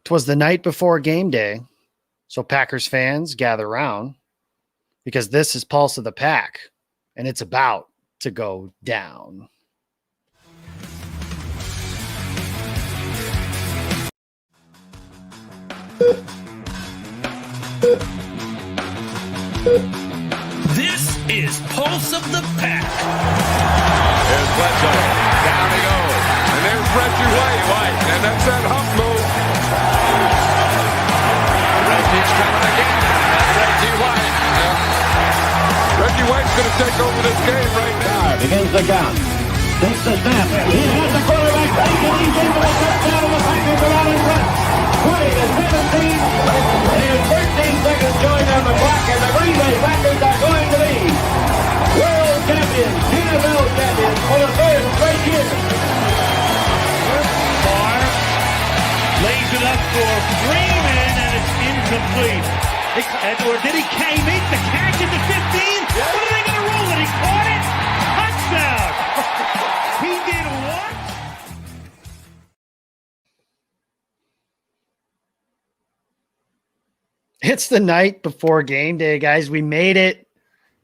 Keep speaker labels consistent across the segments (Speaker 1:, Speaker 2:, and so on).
Speaker 1: 'Twas the night before game day, so Packers fans gather round because this is Pulse of the Pack, and it's about to go down.
Speaker 2: This is Pulse of the Pack.
Speaker 3: There's Bledsoe. Down he goes. And there's Reggie White. And that's that hump move. Reggie's coming again. And Reggie White. Reggie White's going to take over this game right now.
Speaker 4: Begins the count. Takes the snap. He has the quarterback taken. He's able to touch down on the Packers around in front. 20 to 17. And 13 seconds showing on the clock. And the Green Bay Packers are going to be world champions, NFL champions for the third straight year.
Speaker 5: Barr lays it up for Freeman, and it's incomplete. Or did he make the catch at the 15? What are they going to roll it? He caught it. Touchdown. He did what?
Speaker 1: It's the night before game day, guys. We made it.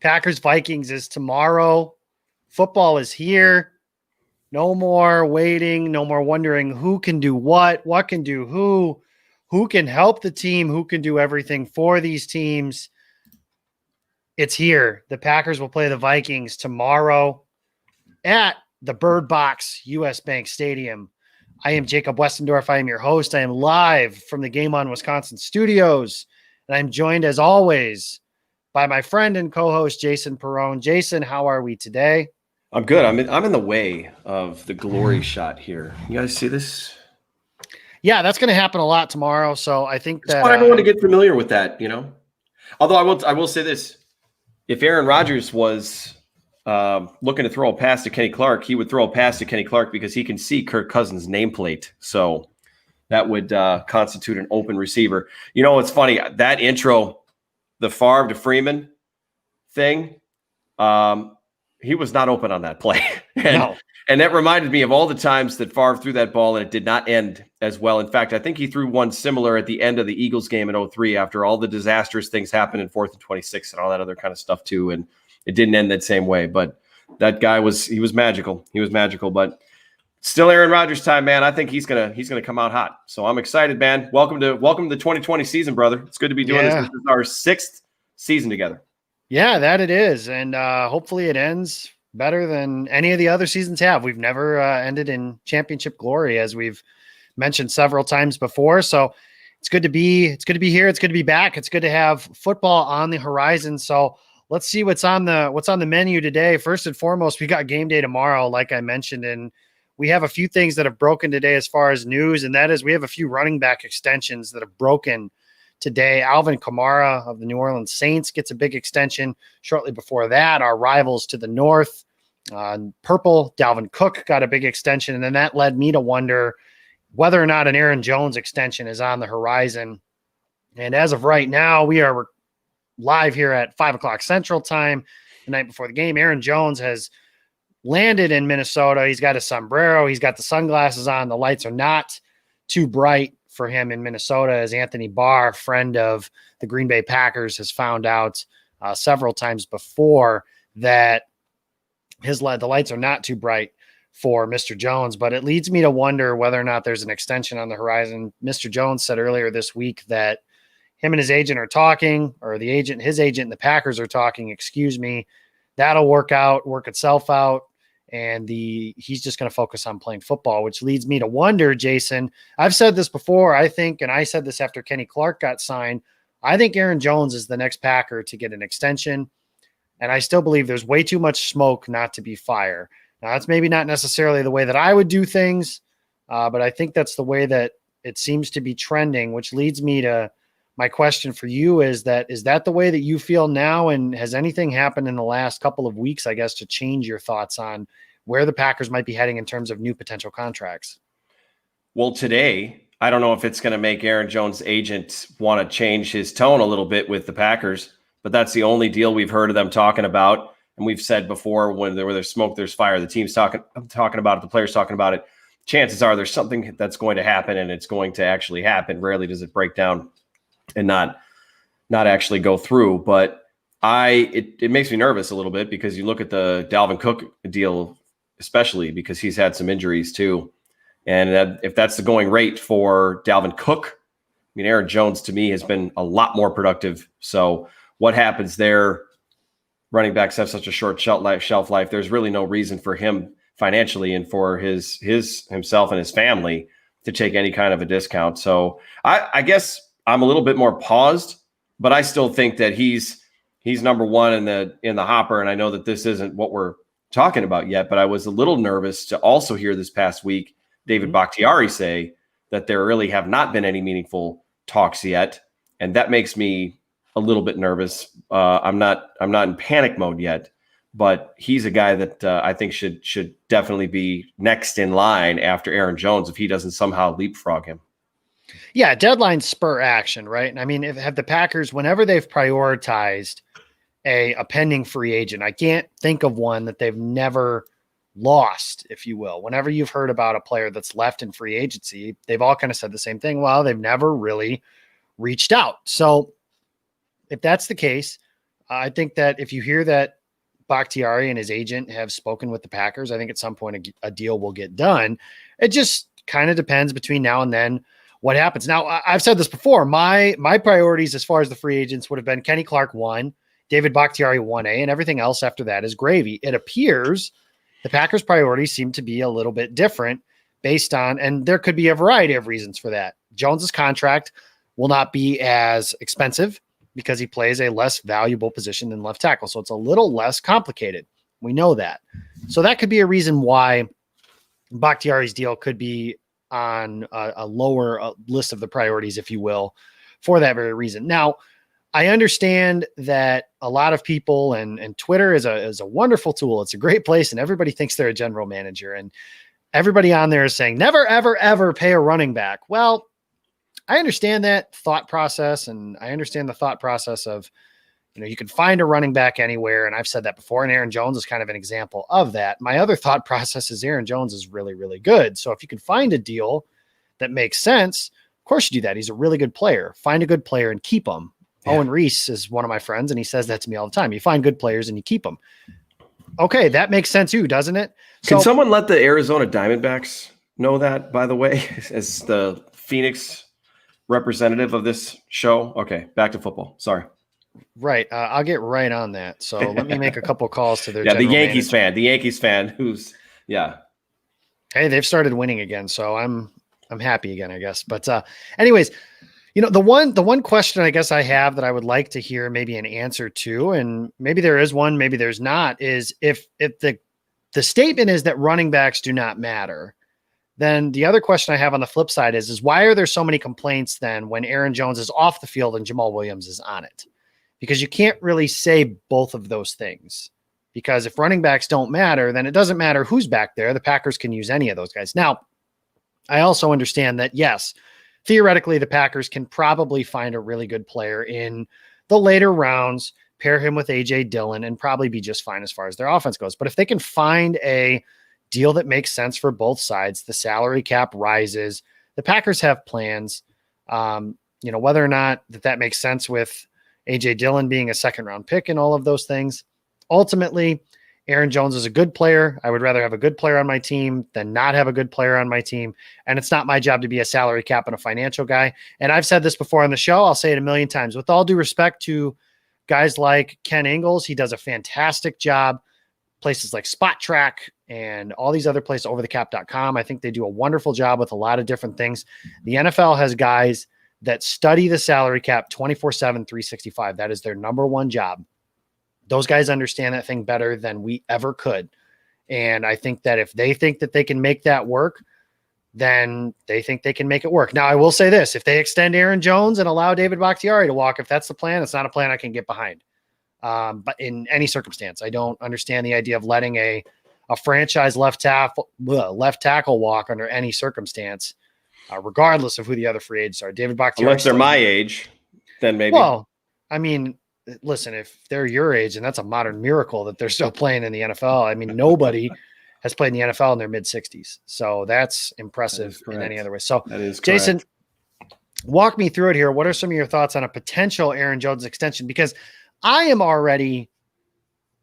Speaker 1: Packers Vikings is tomorrow. Football is here. No more waiting. No more wondering who can do what can do who can help the team, who can do everything for these teams. It's here. The Packers will play the Vikings tomorrow at the Bird Box US Bank Stadium. I am Jacob Westendorf. I am your host. I am live from the Game On Wisconsin studios, and I'm joined as always by my friend and co-host Jason Perrone. Jason, how are we today?
Speaker 6: I'm good. I'm in the way of the glory shot here. You guys see this?
Speaker 1: Yeah, that's going to happen a lot tomorrow. So I think
Speaker 6: I want everyone to get familiar with that, Although I will say this: if Aaron Rodgers was looking to throw a pass to Kenny Clark, he would throw a pass to Kenny Clark because he can see Kirk Cousins' nameplate. So that would constitute an open receiver. It's funny, that intro, the Favre to Freeman thing, he was not open on that play. And that reminded me of all the times that Favre threw that ball and it did not end as well. In fact, I think he threw one similar at the end of the Eagles game in 2003 after all the disastrous things happened in 4th and 26 and all that other kind of stuff too. And it didn't end that same way. But that guy was magical. He was magical, but still Aaron Rodgers time, man. I think he's gonna come out hot. So I'm excited, man. Welcome to the 2020 season, brother. It's good to be doing this. This is our 6th season together.
Speaker 1: Yeah, that it is. And hopefully it ends better than any of the other seasons have. We've never ended in championship glory, as we've mentioned several times before. So it's good to be here. It's good to be back. It's good to have football on the horizon. So let's see what's on the menu today. First and foremost, we got game day tomorrow, like I mentioned, and we have a few things that have broken today as far as news, and that is we have a few running back extensions that have broken today. Alvin Kamara of the New Orleans Saints gets a big extension. Shortly before that, our rivals to the north, purple, Dalvin Cook got a big extension. And then that led me to wonder whether or not an Aaron Jones extension is on the horizon. And as of right now, we are live here at 5:00 Central Time, the night before the game. Aaron Jones has landed in Minnesota. He's got a sombrero. He's got the sunglasses on. The lights are not too bright for him in Minnesota, as Anthony Barr, friend of the Green Bay Packers, has found out several times before that the lights are not too bright for Mr. Jones. But it leads me to wonder whether or not there's an extension on the horizon. Mr. Jones said earlier this week that him and his agent are talking, or his agent and the Packers are talking, that'll work itself out. And he's just going to focus on playing football, which leads me to wonder, Jason, I've said this before, I think, and I said this after Kenny Clark got signed, I think Aaron Jones is the next Packer to get an extension. And I still believe there's way too much smoke not to be fire. Now, that's maybe not necessarily the way that I would do things, but I think that's the way that it seems to be trending, which leads me to my question for you is that the way that you feel now? And has anything happened in the last couple of weeks, I guess, to change your thoughts on where the Packers might be heading in terms of new potential contracts?
Speaker 6: Well, today, I don't know if it's going to make Aaron Jones' agent want to change his tone a little bit with the Packers, but that's the only deal we've heard of them talking about. And we've said before, where there's smoke, there's fire. The team's talking about it. The players talking about it. chances are there's something that's going to happen, and it's going to actually happen. Rarely does it break down and not actually go through. But it makes me nervous a little bit, because you look at the Dalvin Cook deal, especially because he's had some injuries too. And if that's the going rate for Dalvin Cook, I mean, Aaron Jones to me has been a lot more productive. So what happens there? Running backs have such a short shelf life. There's really no reason for him financially and for himself and his family to take any kind of a discount. So I guess I'm a little bit more paused, but I still think that he's number one in the hopper. And I know that this isn't what we're talking about yet, but I was a little nervous to also hear this past week David Bakhtiari say that there really have not been any meaningful talks yet, and that makes me a little bit nervous. I'm not in panic mode yet, but he's a guy that I think should definitely be next in line after Aaron Jones if he doesn't somehow leapfrog him.
Speaker 1: Yeah, deadlines spur action, right? And I mean, have the Packers, whenever they've prioritized a pending free agent, I can't think of one that they've never lost, if you will. Whenever you've heard about a player that's left in free agency, they've all kind of said the same thing. Well, they've never really reached out. So if that's the case, I think that if you hear that Bakhtiari and his agent have spoken with the Packers, I think at some point a deal will get done. It just kind of depends between now and then what happens. Now, I've said this before. My priorities as far as the free agents would have been Kenny Clark 1, David Bakhtiari 1A, and everything else after that is gravy. It appears the Packers' priorities seem to be a little bit different based on, and there could be a variety of reasons for that. Jones's contract will not be as expensive because he plays a less valuable position than left tackle. So it's a little less complicated. We know that. So that could be a reason why Bakhtiari's deal could be on a lower list of the priorities, if you will, for that very reason. Now, I understand that a lot of people and Twitter is a wonderful tool. It's a great place, and everybody thinks they're a general manager, and everybody on there is saying never, ever, ever pay a running back. Well, I understand that thought process, and I understand the thought process of, you can find a running back anywhere. And I've said that before, and Aaron Jones is kind of an example of that. My other thought process is Aaron Jones is really, really good. So if you can find a deal that makes sense, of course you do that. He's a really good player. Find a good player and keep him. Yeah. Owen Reese is one of my friends, and he says that to me all the time. You find good players and you keep them. Okay, that makes sense too, doesn't it?
Speaker 6: Can someone let the Arizona Diamondbacks know that, by the way, as the Phoenix representative of this show? Okay, back to football. Sorry.
Speaker 1: Right. I'll get right on that. So let me make a couple calls to their
Speaker 6: the Yankees fan who's
Speaker 1: hey, they've started winning again, so I'm happy again, I guess. But anyways, the one question I guess I have that I would like to hear maybe an answer to, and maybe there is one, maybe there's not, is if the statement is that running backs do not matter, then the other question I have on the flip side is why are there so many complaints then when Aaron Jones is off the field and Jamal Williams is on it? Because you can't really say both of those things. Because if running backs don't matter, then it doesn't matter who's back there. The Packers can use any of those guys. Now, I also understand that, yes, theoretically, the Packers can probably find a really good player in the later rounds, pair him with A.J. Dillon, and probably be just fine as far as their offense goes. But if they can find a deal that makes sense for both sides, the salary cap rises, the Packers have plans. Whether or not that makes sense with A.J. Dillon being a second-round pick and all of those things, ultimately, Aaron Jones is a good player. I would rather have a good player on my team than not have a good player on my team. And it's not my job to be a salary cap and a financial guy. And I've said this before on the show. I'll say it a million times. With all due respect to guys like Ken Ingalls, he does a fantastic job. Places like Spot Track and all these other places, overthecap.com, I think they do a wonderful job with a lot of different things. The NFL has guys that study the salary cap 24/7, 365. That is their number one job. Those guys understand that thing better than we ever could. And I think that if they think that they can make that work, then they think they can make it work. Now, I will say this. If they extend Aaron Jones and allow David Bakhtiari to walk, if that's the plan, it's not a plan I can get behind. But in any circumstance, I don't understand the idea of letting a franchise left tackle walk under any circumstance, regardless of who the other free agents are. David Bakhtiari.
Speaker 6: Unless they're my age, then maybe.
Speaker 1: Well, I mean, listen, if they're your age, and that's a modern miracle that they're still playing in the NFL. I mean, nobody has played in the NFL in their mid-60s. So that's impressive in any other way. So
Speaker 6: that is correct.
Speaker 1: Jason, walk me through it here. What are some of your thoughts on a potential Aaron Jones extension? Because I am already,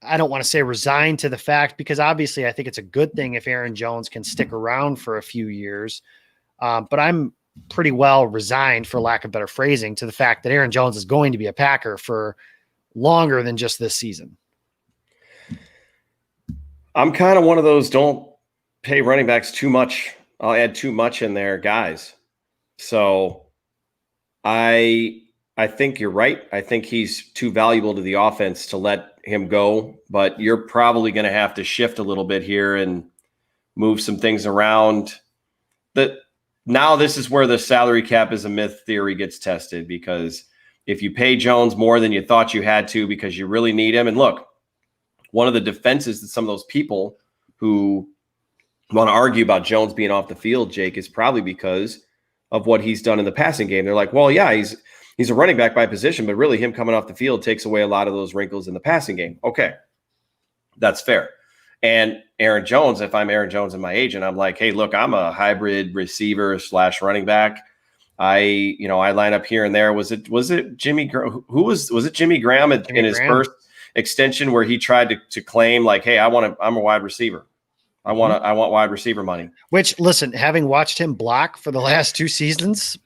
Speaker 1: I don't want to say resigned to the fact, because obviously I think it's a good thing if Aaron Jones can stick around for a few years. But I'm pretty well resigned, for lack of better phrasing, to the fact that Aaron Jones is going to be a Packer for longer than just this season.
Speaker 6: I'm kind of one of those don't pay running backs too much. I'll add too much in there, guys. So I think you're right. I think he's too valuable to the offense to let him go, but you're probably going to have to shift a little bit here and move some things around. Now this is where the salary cap is a myth theory gets tested, because if you pay Jones more than you thought you had to because you really need him, and look, one of the defenses that some of those people who want to argue about Jones being off the field, Jake, is probably because of what he's done in the passing game. They're like, well, yeah, he's a running back by position, but really him coming off the field takes away a lot of those wrinkles in the passing game. Okay, that's fair. And Aaron Jones, if I'm Aaron Jones and my agent, I'm like, hey, look, I'm a hybrid receiver / running back. I line up here and there. Was it Jimmy? Who was it? Jimmy Graham in his first extension where he tried to claim like, hey, I'm a wide receiver. I want wide receiver money.
Speaker 1: Which, listen, having watched him block for the last 2 seasons,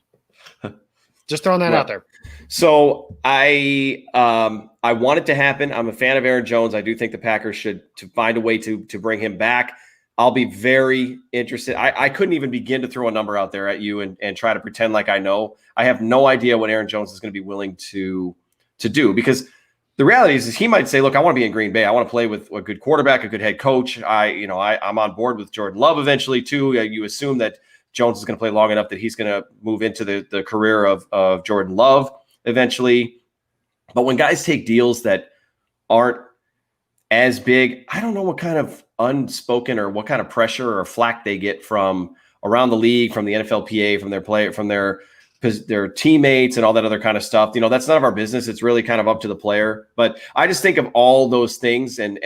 Speaker 1: just throwing that out there.
Speaker 6: So I want it to happen. I'm a fan of Aaron Jones. I do think the Packers should find a way to bring him back. I'll be very interested. I couldn't even begin to throw a number out there at you and try to pretend like I know. I have no idea what Aaron Jones is going to be willing to do, because the reality is he might say, look, I want to be in Green Bay. I want to play with a good quarterback, a good head coach. I'm on board with Jordan Love eventually too. You assume that Jones is going to play long enough that he's going to move into the career of Jordan Love eventually. But when guys take deals that aren't as big, I don't know what kind of unspoken or what kind of pressure or flack they get from around the league, from the NFLPA, from their player, from their teammates and all that other kind of stuff. That's none of our business. It's really kind of up to the player. But I just think of all those things. And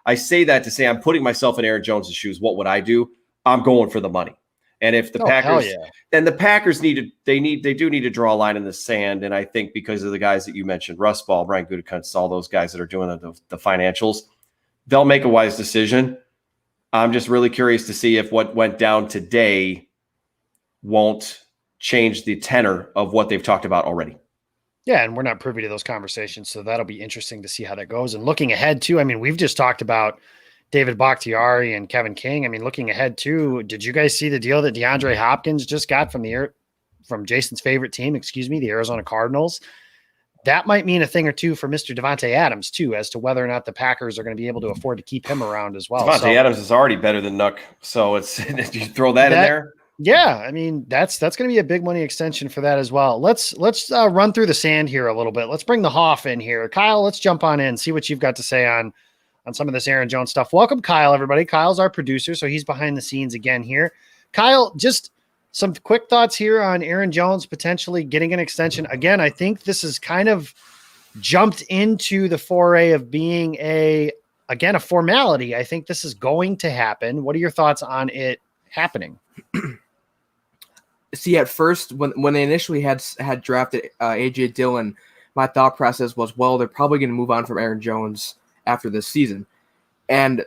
Speaker 6: I say that to say I'm putting myself in Aaron Jones' shoes. What would I do? I'm going for the money. And if the Packers, then the Packers do need to draw a line in the sand. And I think because of the guys that you mentioned, Russ Ball, Brian Gutekunst, all those guys that are doing the financials, they'll make a wise decision. I'm just really curious to see if what went down today won't change the tenor of what they've talked about already.
Speaker 1: Yeah, and we're not privy to those conversations, so that'll be interesting to see how that goes. And looking ahead too, I mean, we've just talked about David Bakhtiari and Kevin King. I mean, looking ahead too, did you guys see the deal that DeAndre Hopkins just got from Jason's favorite team, the Arizona Cardinals? That might mean a thing or two for Mr. Devontae Adams too, as to whether or not the Packers are going to be able to afford to keep him around as well.
Speaker 6: Devontae Adams is already better than Nuck, so it's you throw that in there.
Speaker 1: Yeah, I mean, that's going to be a big money extension for that as well. Let's run through the sand here a little bit. Let's bring the Hoff in here. Kyle, let's jump on in, see what you've got to say on some of this Aaron Jones stuff. Welcome, Kyle, everybody. Kyle's our producer, so he's behind the scenes again here. Kyle, just some quick thoughts here on Aaron Jones potentially getting an extension. Again, I think this is kind of jumped into the foray of being a formality. I think this is going to happen. What are your thoughts on it happening?
Speaker 7: See, at first, when they initially had drafted A.J. Dillon, my thought process was, well, they're probably going to move on from Aaron Jones after this season. And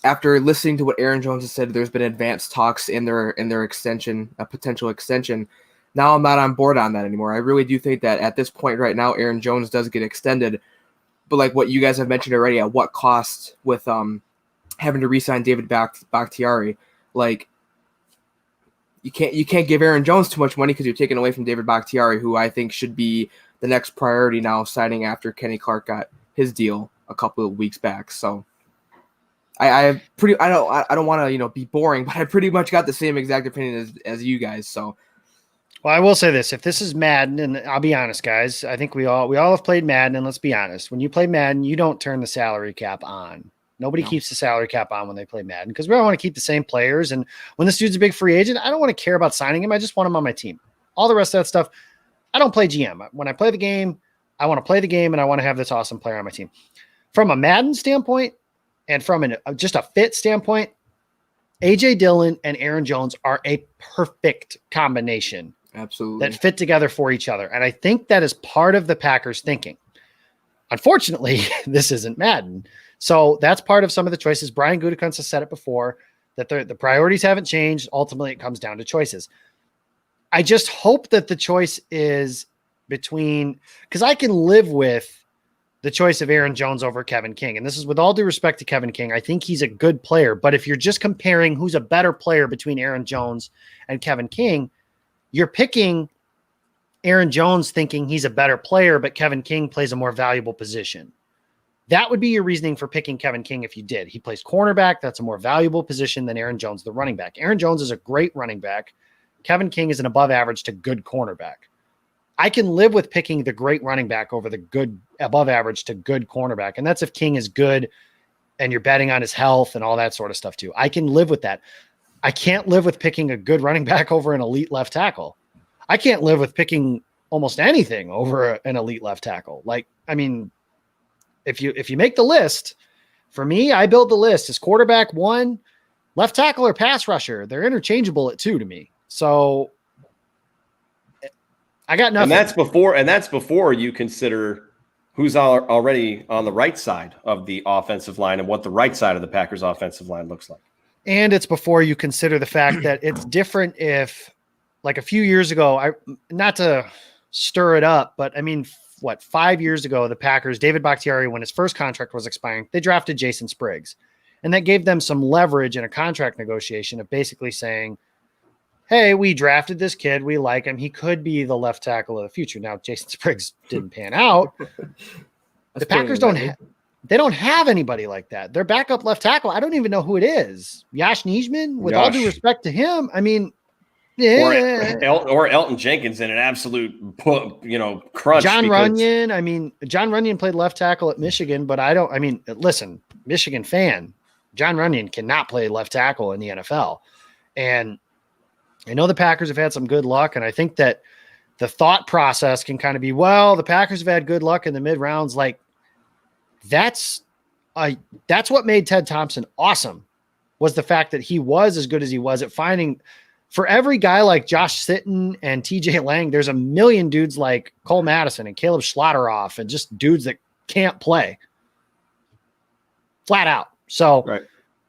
Speaker 7: after listening to what Aaron Jones has said, there's been advanced talks in their extension, a potential extension. Now I'm not on board on that anymore. I really do think that at this point right now, Aaron Jones does get extended. But like what you guys have mentioned already, at what cost with having to re-sign David Bakhtiari, like, You can't give Aaron Jones too much money because you're taking away from David Bakhtiari, who I think should be the next priority now, signing after Kenny Clark got his deal a couple of weeks back. So I don't want to be boring, but I pretty much got the same exact opinion as you guys. So,
Speaker 1: well, I will say this: if this is Madden, and I'll be honest, guys, I think we all have played Madden, and let's be honest, when you play Madden, you don't turn the salary cap on. Nobody keeps the salary cap on when they play Madden because we all want to keep the same players. And when this dude's a big free agent, I don't want to care about signing him. I just want him on my team. All the rest of that stuff, I don't play GM. When I play the game, I want to play the game and I want to have this awesome player on my team. From a Madden standpoint and from just a fit standpoint, AJ Dillon and Aaron Jones are a perfect combination
Speaker 7: Absolutely.
Speaker 1: that fit together for each other. And I think that is part of the Packers thinking. Unfortunately, this isn't Madden. So that's part of some of the choices. Brian Gutekunst has said it before, that the priorities haven't changed. Ultimately, it comes down to choices. I just hope that the choice is between, because I can live with the choice of Aaron Jones over Kevin King. And this is with all due respect to Kevin King. I think he's a good player. But if you're just comparing who's a better player between Aaron Jones and Kevin King, you're picking Aaron Jones thinking he's a better player, but Kevin King plays a more valuable position. That would be your reasoning for picking Kevin King if you did. He plays cornerback. That's a more valuable position than Aaron Jones, the running back. Aaron Jones is a great running back. Kevin King is an above average to good cornerback. I can live with picking the great running back over the good above average to good cornerback. And that's if King is good and you're betting on his health and all that sort of stuff too. I can live with that. I can't live with picking a good running back over an elite left tackle. I can't live with picking almost anything over an elite left tackle. Like, I mean, if you make the list, for me, I build the list. Is quarterback 1, left tackle or pass rusher? They're interchangeable at 2 to me. So I got nothing.
Speaker 6: And that's before you consider who's already on the right side of the offensive line and what the right side of the Packers offensive line looks like.
Speaker 1: And it's before you consider the fact that it's different if, like a few years ago, not to stir it up, but I mean, 5 years ago, the Packers, David Bakhtiari, when his first contract was expiring, they drafted Jason Spriggs. And that gave them some leverage in a contract negotiation of basically saying, hey, we drafted this kid. We like him. He could be the left tackle of the future. Now, Jason Spriggs didn't pan out. The Packers don't have anybody like that. Their backup left tackle, I don't even know who it is. Yash Nijman, with all due respect to him, I mean, yeah.
Speaker 6: Or Elton Jenkins in an absolute, crunch.
Speaker 1: John Runyon played left tackle at Michigan, but listen, Michigan fan, John Runyon cannot play left tackle in the NFL. And I know the Packers have had some good luck, and I think that the thought process can kind of be, well, the Packers have had good luck in the mid rounds. Like that's what made Ted Thompson awesome, was the fact that he was as good as he was at finding. For every guy like Josh Sitton and TJ Lang, there's a million dudes like Cole Madison and Caleb Schlotteroff and just dudes that can't play flat out. So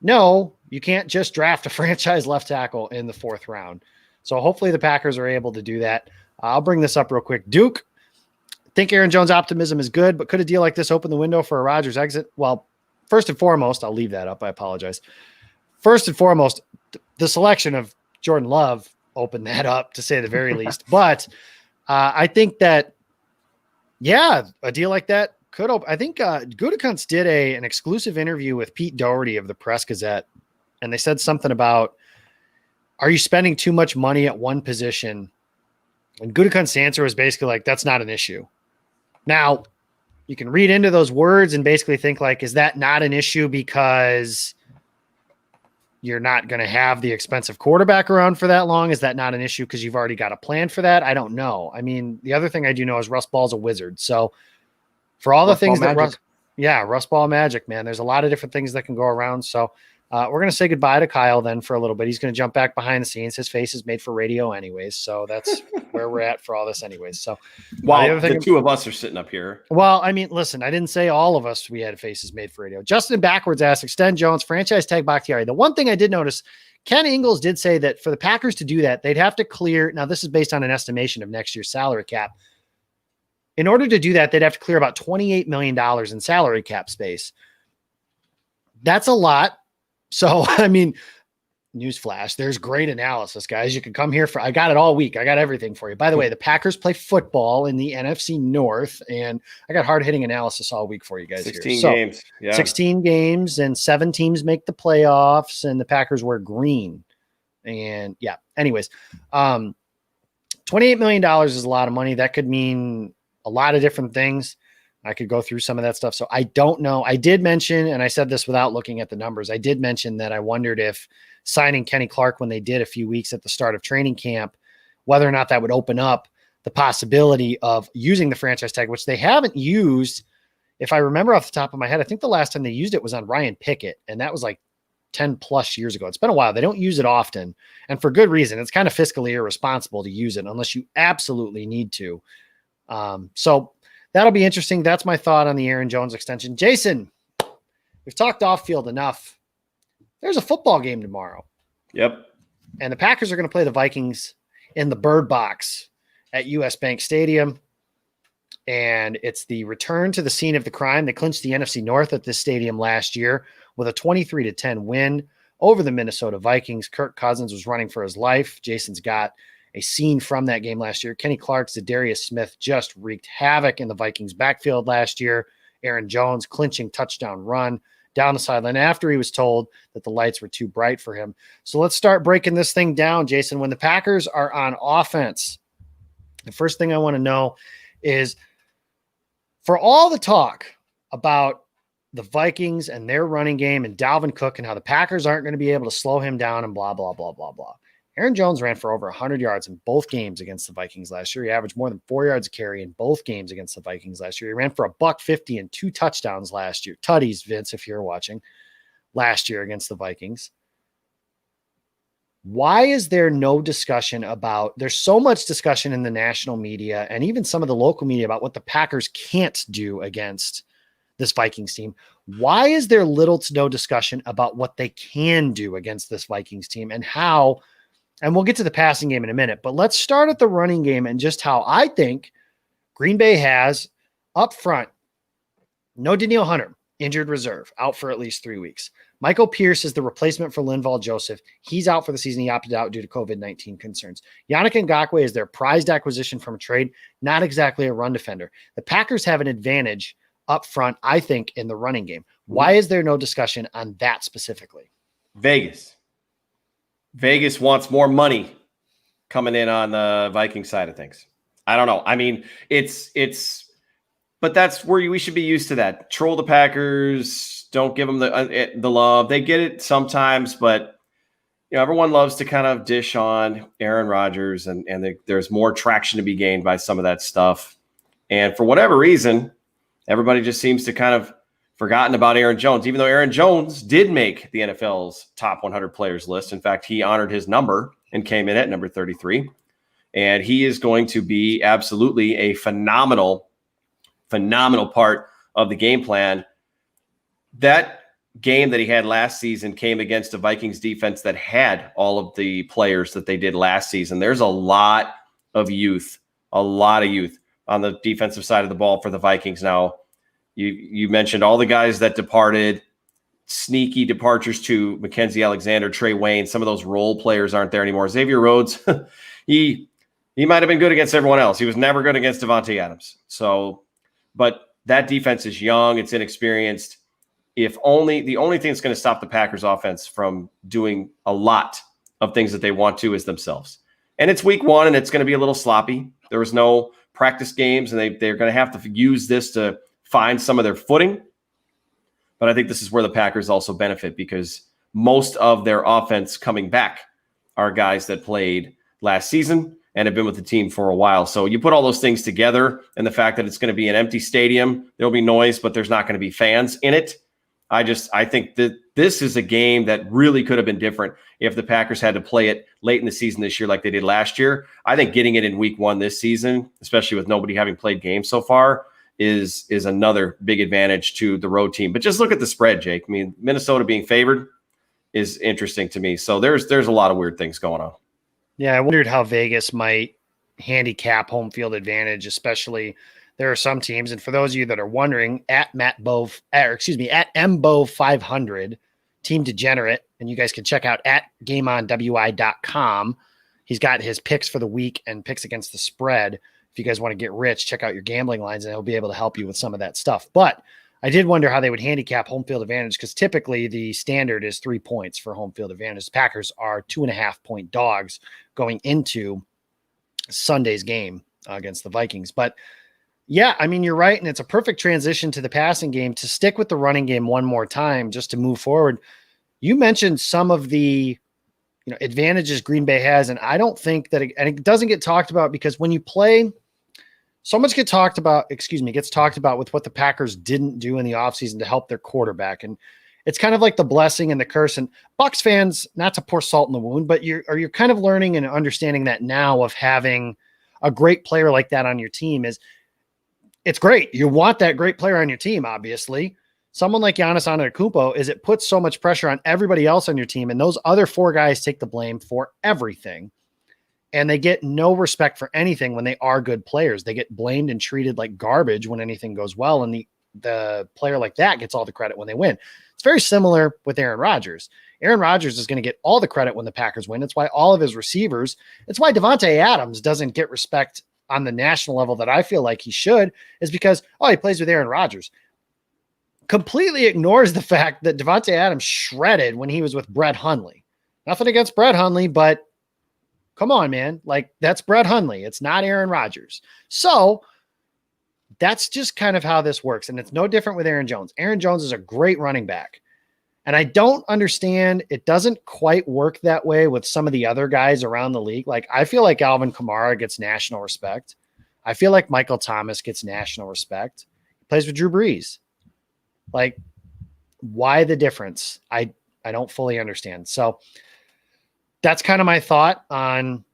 Speaker 1: no, you can't just draft a franchise left tackle in the 4th round. So hopefully the Packers are able to do that. I'll bring this up real quick. Duke, think Aaron Jones' optimism is good, but could a deal like this open the window for a Rodgers exit? Well, first and foremost, I'll leave that up. I apologize. First and foremost, the selection of Jordan Love opened that up, to say the very least. But I think that, a deal like that could open. I think Gutekunst did an exclusive interview with Pete Doherty of the Press Gazette, and they said something about, are you spending too much money at one position? And Gutekunst's answer was basically like, that's not an issue. Now, you can read into those words and basically think like, is that not an issue because you're not going to have the expensive quarterback around for that long? Is that not an issue because you've already got a plan for that? I don't know. I mean, the other thing I do know is Russ Ball's a wizard. So for all the things that Russ Ball magic, man, there's a lot of different things that can go around. So we're going to say goodbye to Kyle then for a little bit. He's going to jump back behind the scenes. His face is made for radio anyways. So that's where we're at for all this anyways. So
Speaker 6: the 2 of us are sitting up here.
Speaker 1: Well, I mean, listen, I didn't say all of us, we had faces made for radio. Justin Backwards asked, extend Jones, franchise tag Bakhtiari. The one thing I did notice, Ken Ingalls did say that for the Packers to do that, they'd have to clear. Now this is based on an estimation of next year's salary cap. In order to do that, they'd have to clear about $28 million in salary cap space. That's a lot. So, I mean, newsflash, there's great analysis, guys. You can come here I got it all week. I got everything for you. By the way, the Packers play football in the NFC North, and I got hard-hitting analysis all week for you guys
Speaker 6: 16
Speaker 1: here.
Speaker 6: games. Yeah.
Speaker 1: 16 games, and 7 teams make the playoffs, and the Packers wear green. And, anyways, $28 million is a lot of money. That could mean a lot of different things. I could go through some of that stuff. So I don't know. I did mention, and I said this without looking at the numbers, I did mention that I wondered if signing Kenny Clark when they did a few weeks at the start of training camp, whether or not that would open up the possibility of using the franchise tag, which they haven't used. If I remember off the top of my head, I think the last time they used it was on Ryan Pickett, and that was like 10 plus years ago. It's been a while. They don't use it often, and for good reason. It's kind of fiscally irresponsible to use it unless you absolutely need to. So that'll be interesting. That's my thought on the Aaron Jones extension. Jason, we've talked off field enough. There's a football game tomorrow.
Speaker 6: Yep.
Speaker 1: And the Packers are going to play the Vikings in the Bird Box at US Bank Stadium. And it's the return to the scene of the crime. They clinched the NFC North at this stadium last year with a 23-10 win over the Minnesota Vikings. Kirk Cousins was running for his life. Jason's got a scene from that game last year. Kenny Clark's Zadarius Smith just wreaked havoc in the Vikings backfield last year. Aaron Jones clinching touchdown run down the sideline after he was told that the lights were too bright for him. So let's start breaking this thing down, Jason. When the Packers are on offense, the first thing I want to know is, for all the talk about the Vikings and their running game and Dalvin Cook and how the Packers aren't going to be able to slow him down and blah, blah, blah, blah, blah. Aaron Jones ran for over 100 yards in both games against the Vikings last year. He averaged more than 4 yards a carry in both games against the Vikings last year. He ran for $150 and 2 touchdowns last year. Tutties, Vince, if you're watching, last year against the Vikings. Why is there no discussion about, there's so much discussion in the national media and even some of the local media about what the Packers can't do against this Vikings team. Why is there little to no discussion about what they can do against this Vikings team and how, and we'll get to the passing game in a minute, but let's start at the running game and just how I think Green Bay has up front, no Danielle Hunter, injured reserve, out for at least 3 weeks. Michael Pierce is the replacement for Linval Joseph. He's out for the season. He opted out due to COVID-19 concerns. Yannick Ngakoue is their prized acquisition from a trade, not exactly a run defender. The Packers have an advantage up front, I think, in the running game. Why is there no discussion on that specifically?
Speaker 6: Vegas wants more money coming in on the Viking side of things. I don't know. I mean, but that's where we should be used to that. Troll the Packers. Don't give them the love. They get it sometimes, but everyone loves to kind of dish on Aaron Rodgers, and there's more traction to be gained by some of that stuff. And for whatever reason, everybody just seems to kind of forgotten about Aaron Jones, even though Aaron Jones did make the NFL's top 100 players list. In fact, he honored his number and came in at number 33. And he is going to be absolutely a phenomenal part of the game plan. That game that he had last season came against a Vikings defense that had all of the players that they did last season. There's a lot of youth on the defensive side of the ball for the Vikings. Now, you mentioned all the guys that departed, sneaky departures to Mackenzie Alexander, Trey Wayne. Some of those role players aren't there anymore. Xavier Rhodes, he might have been good against everyone else. He was never good against Devontae Adams. But that defense is young. It's inexperienced. The only thing that's going to stop the Packers offense from doing a lot of things that they want to is themselves. And it's week 1 and it's going to be a little sloppy. There was no practice games and they're going to have to use this to find some of their footing. But I think this is where the Packers also benefit because most of their offense coming back are guys that played last season and have been with the team for a while. So you put all those things together and the fact that it's going to be an empty stadium, there'll be noise, but there's not going to be fans in it. I think that this is a game that really could have been different if the Packers had to play it late in the season this year like they did last year. I think getting it in week 1 this season, especially with nobody having played games so far, is another big advantage to the road team. But just look at the spread, Jake. I mean, Minnesota being favored is interesting to me. So there's a lot of weird things going on.
Speaker 1: Yeah, I wondered how Vegas might handicap home field advantage, especially there are some teams. And for those of you that are wondering, at MBO500, Team Degenerate, and you guys can check out at GameOnWI.com. He's got his picks for the week and picks against the spread. If you guys want to get rich, check out your gambling lines and he'll be able to help you with some of that stuff. But I did wonder how they would handicap home field advantage because typically the standard is 3 points for home field advantage. The Packers are 2.5 point dogs going into Sunday's game against the Vikings. But yeah, I mean, you're right. And it's a perfect transition to the passing game to stick with the running game one more time, just to move forward. You mentioned some of the advantages Green Bay has. And I don't think that it doesn't get talked about because when you play, so much gets talked about with what the Packers didn't do in the offseason to help their quarterback. And it's kind of like the blessing and the curse. And Bucks fans, not to pour salt in the wound, but you're kind of learning and understanding that now of having a great player like that on your team is it's great. You want that great player on your team, obviously. Someone like Giannis Antetokounmpo is it puts so much pressure on everybody else on your team, and those other 4 guys take the blame for everything. And they get no respect for anything when they are good players. They get blamed and treated like garbage when anything goes well. And the player like that gets all the credit when they win. It's very similar with Aaron Rodgers. Aaron Rodgers is going to get all the credit when the Packers win. It's why all of his receivers, it's why Devontae Adams doesn't get respect on the national level that I feel like he should, is because, he plays with Aaron Rodgers. Completely ignores the fact that Devontae Adams shredded when he was with Brett Hundley. Nothing against Brett Hundley, but come on, man. Like, that's Brett Hundley. It's not Aaron Rodgers. So that's just kind of how this works. And it's no different with Aaron Jones. Aaron Jones is a great running back. And I don't understand. It doesn't quite work that way with some of the other guys around the league. Like, I feel like Alvin Kamara gets national respect. I feel like Michael Thomas gets national respect. He plays with Drew Brees. Like, why the difference? I don't fully understand. So that's kind of my thought on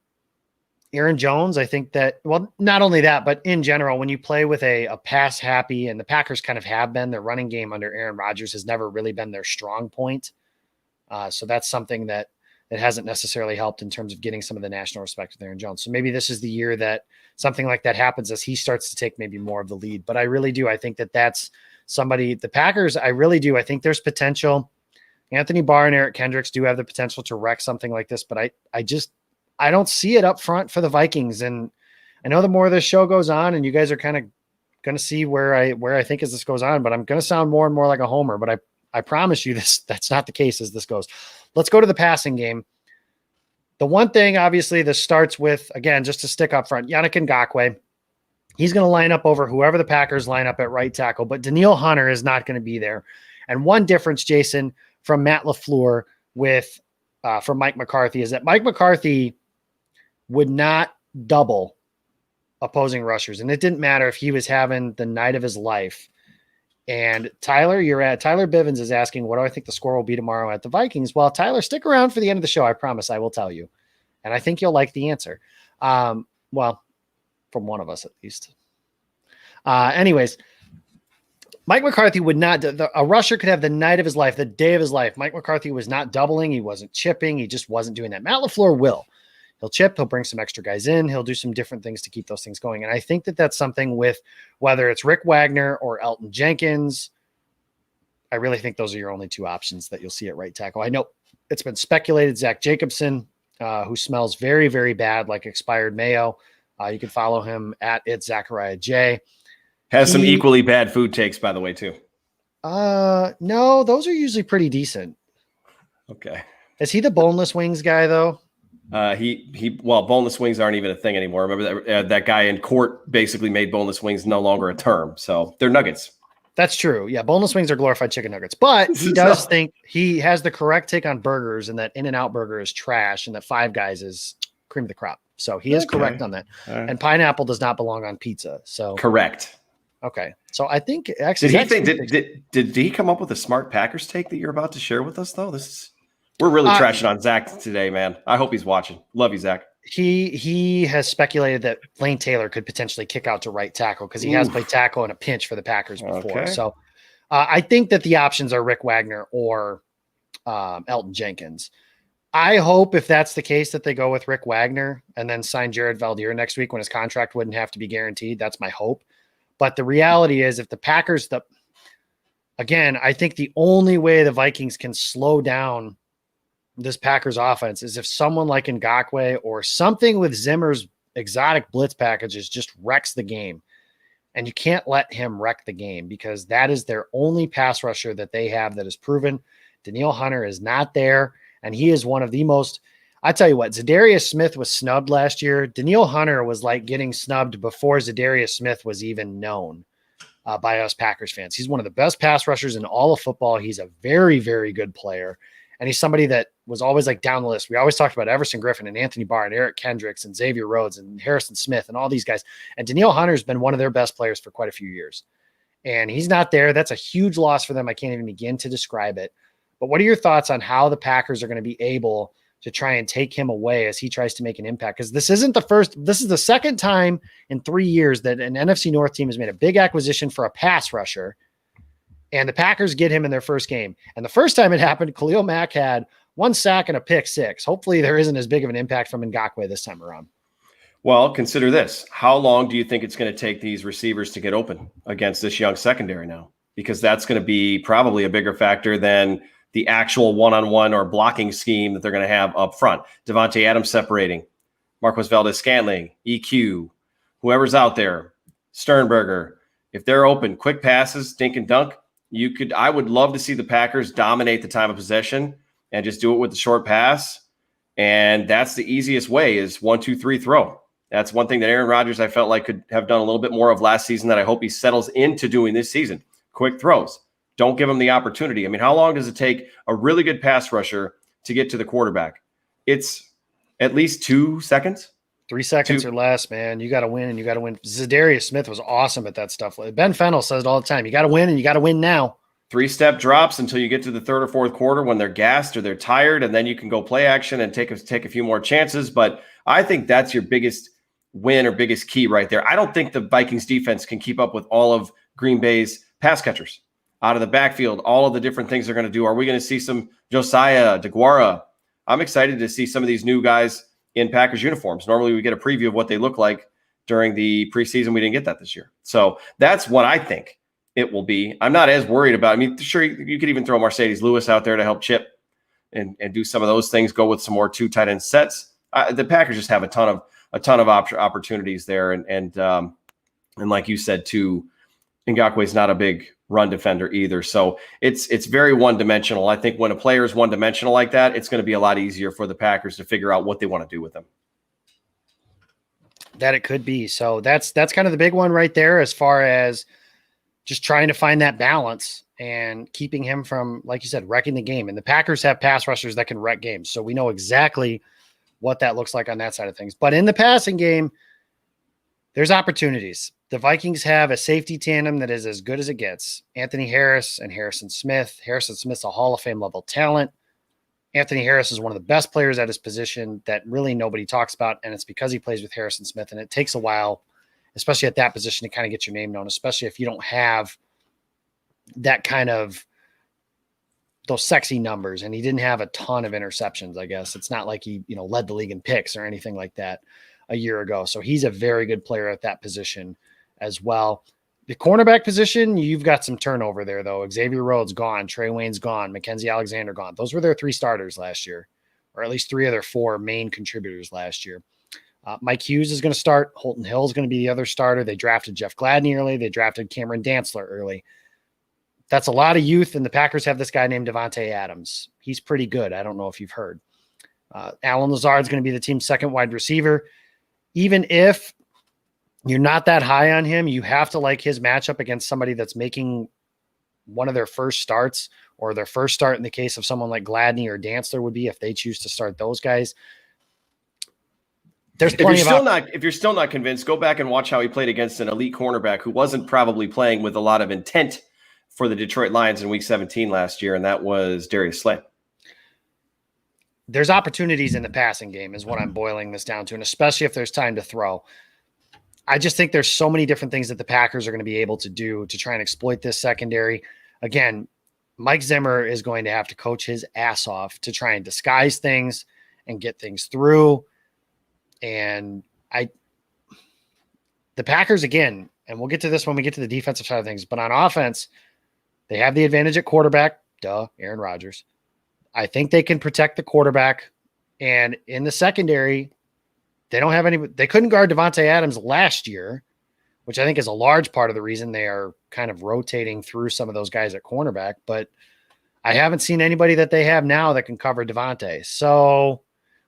Speaker 1: Aaron Jones. I think that, well, not only that, but in general, when you play with a pass happy, and the Packers kind of have been, their running game under Aaron Rodgers has never really been their strong point. So that's something that hasn't necessarily helped in terms of getting some of the national respect with Aaron Jones. So maybe this is the year that something like that happens as he starts to take maybe more of the lead. But I really do. I think that that's somebody, the Packers, I really do. I think there's potential. Anthony Barr and Eric Kendricks do have the potential to wreck something like this, but I don't see it up front for the Vikings. And I know the more this show goes on, and you guys are kind of going to see where I think as this goes on, but I'm going to sound more and more like a homer, but I promise you that's not the case as this goes. Let's go to the passing game. The one thing, obviously, this starts with, again, just to stick up front, Yannick Ngakoue. He's going to line up over whoever the Packers line up at right tackle, but Danielle Hunter is not going to be there. And one difference, Jason, from Matt LaFleur from Mike McCarthy is that Mike McCarthy would not double opposing rushers. And it didn't matter if he was having the night of his life. And Tyler Bivens is asking, what do I think the score will be tomorrow at the Vikings? Well, Tyler, stick around for the end of the show. I promise I will tell you. And I think you'll like the answer. Well, from one of us at least. Anyways, Mike McCarthy would not, a rusher could have the night of his life, the day of his life. Mike McCarthy was not doubling. He wasn't chipping. He just wasn't doing that. Matt LaFleur will. He'll chip. He'll bring some extra guys in. He'll do some different things to keep those things going. And I think that that's something with whether it's Rick Wagner or Elton Jenkins. I really think those are your only 2 options that you'll see at right tackle. I know it's been speculated Zach Jacobson, who smells very, very bad, like expired mayo. You can follow him at Zachariah J.
Speaker 6: Has some equally bad food takes, by the way, too.
Speaker 1: No, those are usually pretty decent.
Speaker 6: Okay.
Speaker 1: Is he the boneless wings guy though?
Speaker 6: Well, boneless wings aren't even a thing anymore. Remember that guy in court basically made boneless wings no longer a term. So they're nuggets.
Speaker 1: That's true. Yeah. Boneless wings are glorified chicken nuggets, but he does think he has the correct take on burgers, and that In-N-Out burger is trash and that Five Guys is cream of the crop. So he is correct on that. Right. And pineapple does not belong on pizza. So
Speaker 6: correct.
Speaker 1: Okay. So I think actually
Speaker 6: did he come up with a smart Packers take that you're about to share with us though? We're really trashing on Zach today, man. I hope he's watching. Love you, Zach.
Speaker 1: He has speculated that Lane Taylor could potentially kick out to right tackle because he has played tackle in a pinch for the Packers before. Okay. So I think that the options are Rick Wagner or Elton Jenkins. I hope if that's the case that they go with Rick Wagner and then sign Jared Valdir next week when his contract wouldn't have to be guaranteed. That's my hope. But the reality is if the Packers, again, I think the only way the Vikings can slow down this Packers offense is if someone like Ngakoue or something with Zimmer's exotic blitz packages just wrecks the game. And you can't let him wreck the game because that is their only pass rusher that they have that is proven. Danielle Hunter is not there. And he is one of the most, I tell you what, Zadarius Smith was snubbed last year. Danielle Hunter was like getting snubbed before Zadarius Smith was even known by us Packers fans. He's one of the best pass rushers in all of football. He's a very, very good player. And he's somebody that was always like down the list. We always talked about Everson Griffin and Anthony Barr and Eric Kendricks and Xavier Rhodes and Harrison Smith and all these guys. And Danielle Hunter has been one of their best players for quite a few years. and he's not there. That's a huge loss for them. I can't even begin to describe it. But what are your thoughts on how the Packers are going to be able to try and take him away as he tries to make an impact? Because this is the second time in 3 years that an NFC North team has made a big acquisition for a pass rusher, and the Packers get him in their first game. And the first time it happened, Khalil Mack had 1 sack and a pick 6. Hopefully there isn't as big of an impact from Ngakoue this time around.
Speaker 6: Well, consider this. How long do you think it's going to take these receivers to get open against this young secondary now? Because that's going to be probably a bigger factor than the actual one-on-one or blocking scheme that they're going to have up front. Devontae Adams separating, Marquez Valdez-Scantling, EQ, whoever's out there, Sternberger. If they're open, quick passes, dink and dunk, I would love to see the Packers dominate the time of possession and just do it with the short pass. And that's the easiest way is 1, 2, 3 throw. That's one thing that Aaron Rodgers, I felt like, could have done a little bit more of last season that I hope he settles into doing this season. Quick throws. Don't give him the opportunity. I mean, how long does it take a really good pass rusher to get to the quarterback? It's at least 2 seconds.
Speaker 1: 3 seconds or less, man. You got to win, and you got to win. Zadarius Smith was awesome at that stuff. Ben Fennell says it all the time. You got to win, and you got to win now.
Speaker 6: 3-step drops until you get to the third or fourth quarter when they're gassed or they're tired, and then you can go play action and take a few more chances. But I think that's your biggest win or biggest key right there. I don't think the Vikings defense can keep up with all of Green Bay's pass catchers out of the backfield, all of the different things they're going to do. Are we going to see some Josiah, DeGuara? I'm excited to see some of these new guys in Packers uniforms. Normally we get a preview of what they look like during the preseason. We didn't get that this year. So that's what I think it will be. I'm not as worried about, I mean, sure, you could even throw Mercedes Lewis out there to help chip and do some of those things, go with some more 2 tight end sets. The Packers just have a ton of opportunities there. And like you said, too, Ngakoue is not a big run defender either. So it's very one-dimensional. I think when a player is one-dimensional like that, it's going to be a lot easier for the Packers to figure out what they want to do with them.
Speaker 1: That it could be. So that's kind of the big one right there as far as just trying to find that balance and keeping him from, like you said, wrecking the game. And the Packers have pass rushers that can wreck games. So we know exactly what that looks like on that side of things. But in the passing game, there's opportunities. The Vikings have a safety tandem that is as good as it gets. Anthony Harris and Harrison Smith. Harrison Smith's a Hall of Fame level talent. Anthony Harris is one of the best players at his position that really nobody talks about, and it's because he plays with Harrison Smith, and it takes a while, especially at that position, to kind of get your name known, especially if you don't have that kind of those sexy numbers. And he didn't have a ton of interceptions, I guess. It's not like he, led the league in picks or anything like that a year ago. So he's a very good player at that position as well. The cornerback position, you've got some turnover there, though. Xavier Rhodes gone. Trey Wayne's gone. Mackenzie Alexander gone. Those were their 3 starters last year, or at least 3 of their 4 main contributors last year. Mike Hughes is going to start. Holton Hill is going to be the other starter. They drafted Jeff Gladney early. They drafted Cameron Dantzler early. That's a lot of youth, and the Packers have this guy named Devontae Adams. He's pretty good. I don't know if you've heard. Alan Lazard is going to be the team's second wide receiver. Even if you're not that high on him, you have to like his matchup against somebody that's making one of their first starts, or their first start in the case of someone like Gladney or Dantzler would be if they choose to start those guys. There's plenty
Speaker 6: if you're still not convinced, go back and watch how he played against an elite cornerback who wasn't probably playing with a lot of intent for the Detroit Lions in Week 17 last year, and that was Darius Slay.
Speaker 1: There's opportunities in the passing game is what I'm boiling this down to, and especially if there's time to throw. I just think there's so many different things that the Packers are going to be able to do to try and exploit this secondary. Again, Mike Zimmer is going to have to coach his ass off to try and disguise things and get things through. And the Packers, again, and we'll get to this when we get to the defensive side of things, but on offense, they have the advantage at quarterback. Aaron Rodgers. I think they can protect the quarterback. And in the secondary, they couldn't guard Devontae Adams last year, which I think is a large part of the reason they are kind of rotating through some of those guys at cornerback. But I haven't seen anybody that they have now that can cover Devontae. So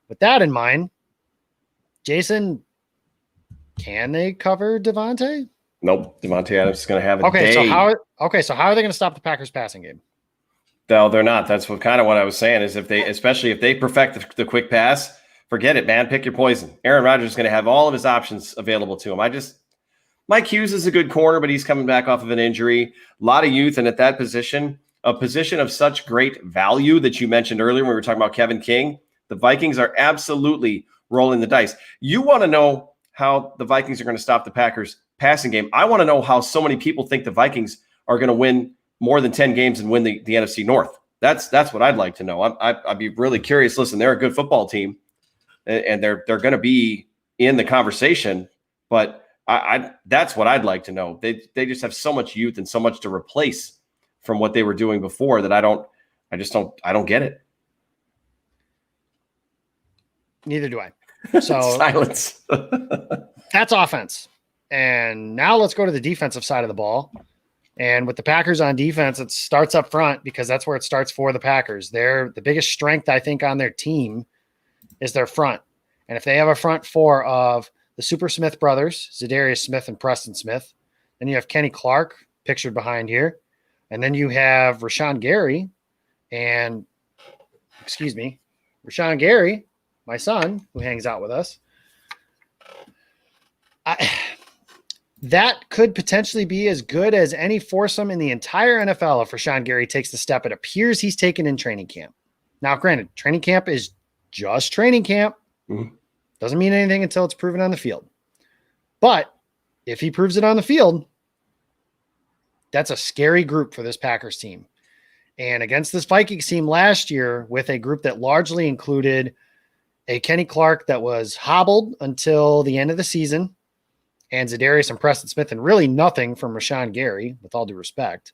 Speaker 1: with that in mind, Jason, can they cover Devontae?
Speaker 6: Nope. Devontae Adams is going to have a
Speaker 1: day.
Speaker 6: So
Speaker 1: how are they going to stop the Packers passing game?
Speaker 6: No, they're not. That's what I was saying is especially if they perfect the quick pass, forget it, man. Pick your poison. Aaron Rodgers is going to have all of his options available to him. Mike Hughes is a good corner, but he's coming back off of an injury. A lot of youth, and at that position, a position of such great value that you mentioned earlier when we were talking about Kevin King, the Vikings are absolutely rolling the dice. You want to know how the Vikings are going to stop the Packers passing game. I want to know how so many people think the Vikings are going to win more than 10 games and win the NFC North. That's what I'd like to know. I'd be really curious. Listen, they're a good football team, and they're going to be in the conversation, but I that's what I'd like to know. They just have so much youth and so much to replace from what they were doing before that I don't get it.
Speaker 1: Neither do I. So
Speaker 6: silence.
Speaker 1: That's offense. And now let's go to the defensive side of the ball. And with the Packers on defense, it starts up front because that's where it starts for the Packers. The biggest strength, I think, on their team is their front. And if they have a front four of the Super Smith brothers, Zadarius Smith and Preston Smith, then you have Kenny Clark pictured behind here. And then you have Rashawn Gary, my son, who hangs out with us. That could potentially be as good as any foursome in the entire NFL if Rashawn Gary takes the step it appears he's taken in training camp. Now, granted, training camp is just training camp.
Speaker 6: Mm-hmm.
Speaker 1: Doesn't mean anything until it's proven on the field. But if he proves it on the field, that's a scary group for this Packers team. And against this Vikings team last year, with a group that largely included a Kenny Clark that was hobbled until the end of the season, and Zadarius and Preston Smith, and really nothing from Rashawn Gary, with all due respect,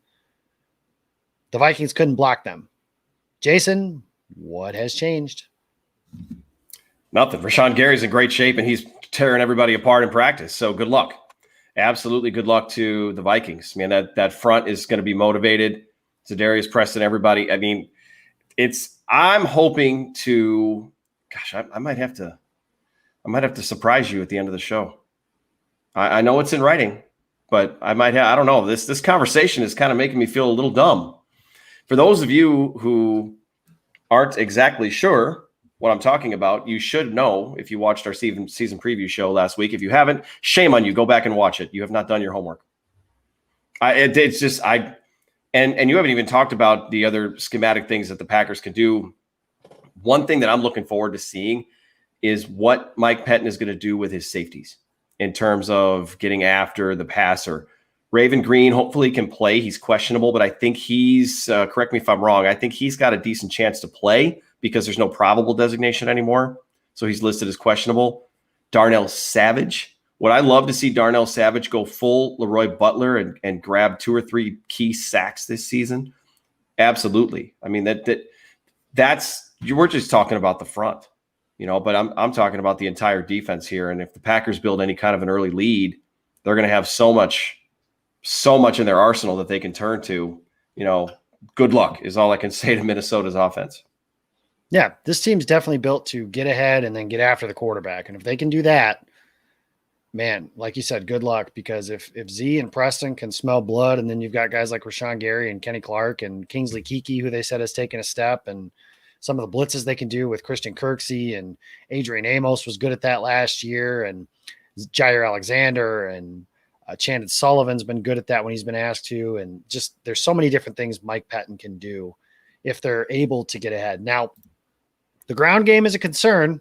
Speaker 1: the Vikings couldn't block them. Jason, what has changed?
Speaker 6: Nothing. Rashawn Gary's in great shape, and he's tearing everybody apart in practice. So good luck. Absolutely good luck to the Vikings. Man, that front is going to be motivated. Zadarius, Preston, everybody. I mean, I'm hoping to, gosh, I might have to surprise you at the end of the show. I know it's in writing, but I don't know. This conversation is kind of making me feel a little dumb. For those of you who aren't exactly sure what I'm talking about, you should know if you watched our season preview show last week. If you haven't, shame on you. Go back and watch it. You have not done your homework. And you haven't even talked about the other schematic things that the Packers can do. One thing that I'm looking forward to seeing is what Mike Pettin is going to do with his safeties in terms of getting after the passer. Raven Green hopefully can play. He's questionable, but I think he's, correct me if I'm wrong, I think he's got a decent chance to play because there's no probable designation anymore. So he's listed as questionable. Darnell Savage. Would I love to see Darnell Savage go full Leroy Butler and grab 2 or 3 key sacks this season? Absolutely. I mean, that's you were just talking about the front, but I'm talking about the entire defense here. And if the Packers build any kind of an early lead, they're going to have so much in their arsenal that they can turn to. Good luck is all I can say to Minnesota's offense.
Speaker 1: Yeah, this team's definitely built to get ahead and then get after the quarterback. And if they can do that, man, like you said, good luck, because if Z and Preston can smell blood, and then you've got guys like Rashawn Gary and Kenny Clark and Kingsley Keke, who they said has taken a step, and some of the blitzes they can do with Christian Kirksey, and Adrian Amos was good at that last year, and Jair Alexander and Chandon Sullivan's been good at that when he's been asked to, and just there's so many different things Mike Pettin can do if they're able to get ahead. Now, the ground game is a concern.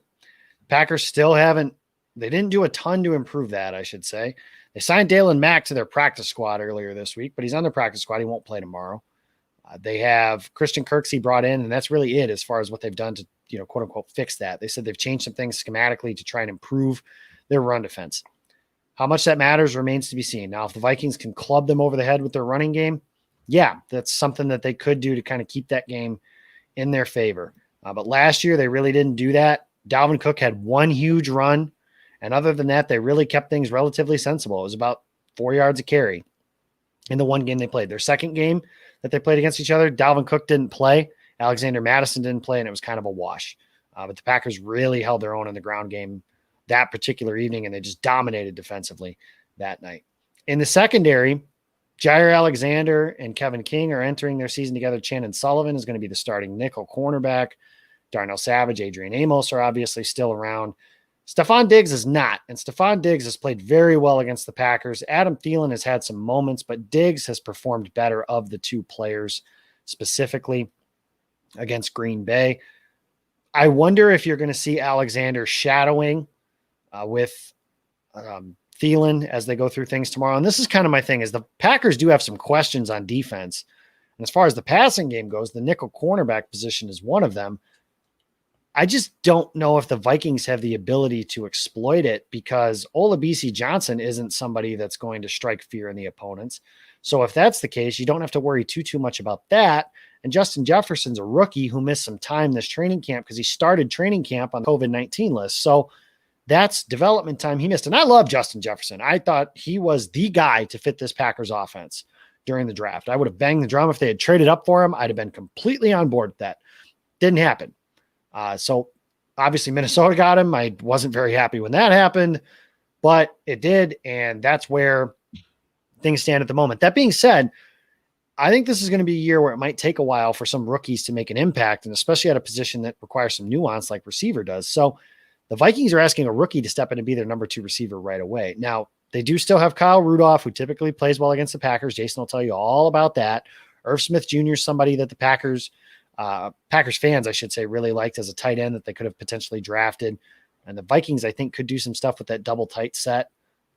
Speaker 1: Packers still they didn't do a ton to improve that, I should say. They signed Dalen Mack to their practice squad earlier this week, but he's on their practice squad. He won't play tomorrow. They have Christian Kirksey brought in, and that's really it as far as what they've done to, quote unquote, fix that. They said they've changed some things schematically to try and improve their run defense. How much that matters remains to be seen. Now, if the Vikings can club them over the head with their running game, yeah, that's something that they could do to kind of keep that game in their favor. But last year, they really didn't do that. Dalvin Cook had one huge run, and other than that, they really kept things relatively sensible. It was about 4 yards a carry in the one game they played. Their second game that they played against each other, Dalvin Cook didn't play. Alexander Madison didn't play, and it was kind of a wash. But the Packers really held their own in the ground game that particular evening, and they just dominated defensively that night. In the secondary, Jair Alexander and Kevin King are entering their season together. Chandon Sullivan is going to be the starting nickel cornerback. Darnell Savage, Adrian Amos are obviously still around. Stephon Diggs is not, and Stephon Diggs has played very well against the Packers. Adam Thielen has had some moments, but Diggs has performed better of the two players, specifically against Green Bay. I wonder if you're going to see Alexander shadowing with Thielen as they go through things tomorrow. And this is kind of my thing, is the Packers do have some questions on defense. And as far as the passing game goes, the nickel cornerback position is one of them. I just don't know if the Vikings have the ability to exploit it, because Olabisi Johnson isn't somebody that's going to strike fear in the opponents. So if that's the case, you don't have to worry too much about that. And Justin Jefferson's a rookie who missed some time this training camp because he started training camp on the COVID-19 list. So that's development time he missed. And I love Justin Jefferson. I thought he was the guy to fit this Packers offense during the draft. I would have banged the drum if they had traded up for him. I'd have been completely on board with that. Didn't happen. So obviously Minnesota got him. I wasn't very happy when that happened, but it did. And that's where things stand at the moment. That being said, I think this is going to be a year where it might take a while for some rookies to make an impact, and especially at a position that requires some nuance like receiver does. So the Vikings are asking a rookie to step in and be their number 2 receiver right away. Now, they do still have Kyle Rudolph, who typically plays well against the Packers. Jason will tell you all about that. Irv Smith Jr. is somebody that the Packers fans, I should say, really liked as a tight end that they could have potentially drafted. And the Vikings, I think, could do some stuff with that double tight set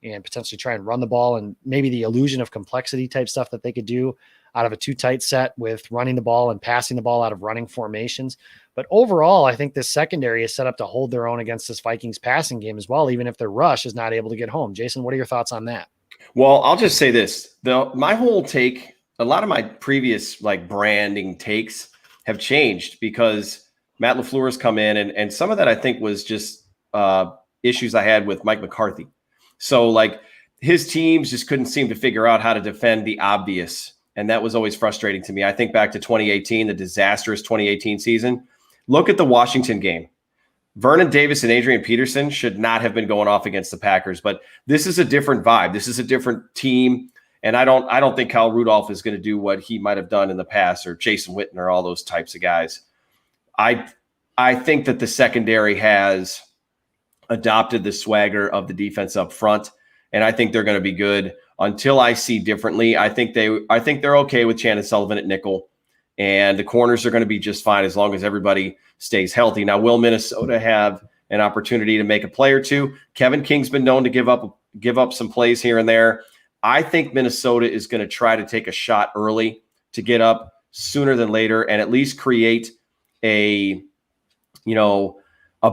Speaker 1: and potentially try and run the ball, and maybe the illusion of complexity type stuff that they could do out of a 2 tight set with running the ball and passing the ball out of running formations. But overall, I think this secondary is set up to hold their own against this Vikings passing game as well, even if their rush is not able to get home. Jason, what are your thoughts on that?
Speaker 6: Well, I'll just say this. My whole take, a lot of my previous like branding takes have changed because Matt LaFleur has come in, and some of that I think was just issues I had with Mike McCarthy. So like his teams just couldn't seem to figure out how to defend the obvious. And that was always frustrating to me. I think back to 2018, the disastrous 2018 season. Look at the Washington game. Vernon Davis and Adrian Peterson should not have been going off against the Packers, but this is a different vibe. This is a different team. And I don't think Kyle Rudolph is going to do what he might have done in the past, or Jason Witten, or all those types of guys. I think that the secondary has adopted the swagger of the defense up front, and I think they're going to be good until I see differently. I think they're okay with Chandon Sullivan at nickel, and the corners are going to be just fine as long as everybody stays healthy. Now, will Minnesota have an opportunity to make a play or two? Kevin King's been known to give up some plays here and there. I think Minnesota is going to try to take a shot early to get up sooner than later and at least create a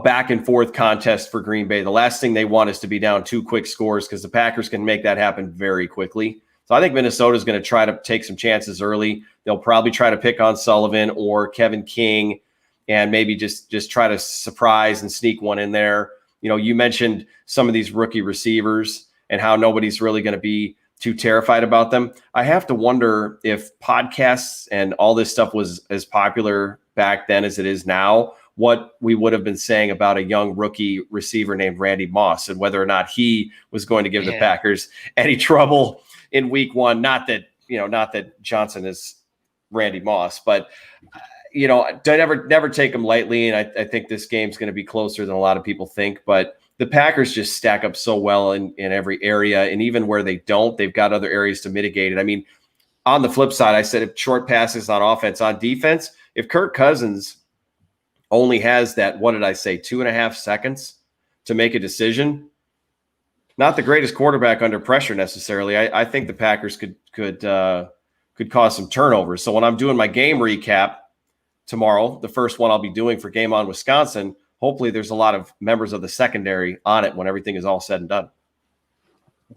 Speaker 6: back and forth contest for Green Bay. The last thing they want is to be down 2 quick scores, because the Packers can make that happen very quickly. So I think Minnesota is going to try to take some chances early. They'll probably try to pick on Sullivan or Kevin King and maybe just try to surprise and sneak one in there. You mentioned some of these rookie receivers and how nobody's really going to be too terrified about them. I have to wonder if podcasts and all this stuff was as popular back then as it is now, what we would have been saying about a young rookie receiver named Randy Moss and whether or not he was going to give the Packers any trouble in week 1. Not that Johnson is Randy Moss, but never take him lightly. And I think this game's going to be closer than a lot of people think, but the Packers just stack up so well in every area. And even where they don't, they've got other areas to mitigate it. I mean, on the flip side, I said if short passes on offense, on defense, if Kirk Cousins only has that, 2.5 seconds to make a decision, not the greatest quarterback under pressure necessarily. I think the Packers could cause some turnovers. So when I'm doing my game recap tomorrow, the first one I'll be doing for Game On Wisconsin, hopefully there's a lot of members of the secondary on it when everything is all said and done.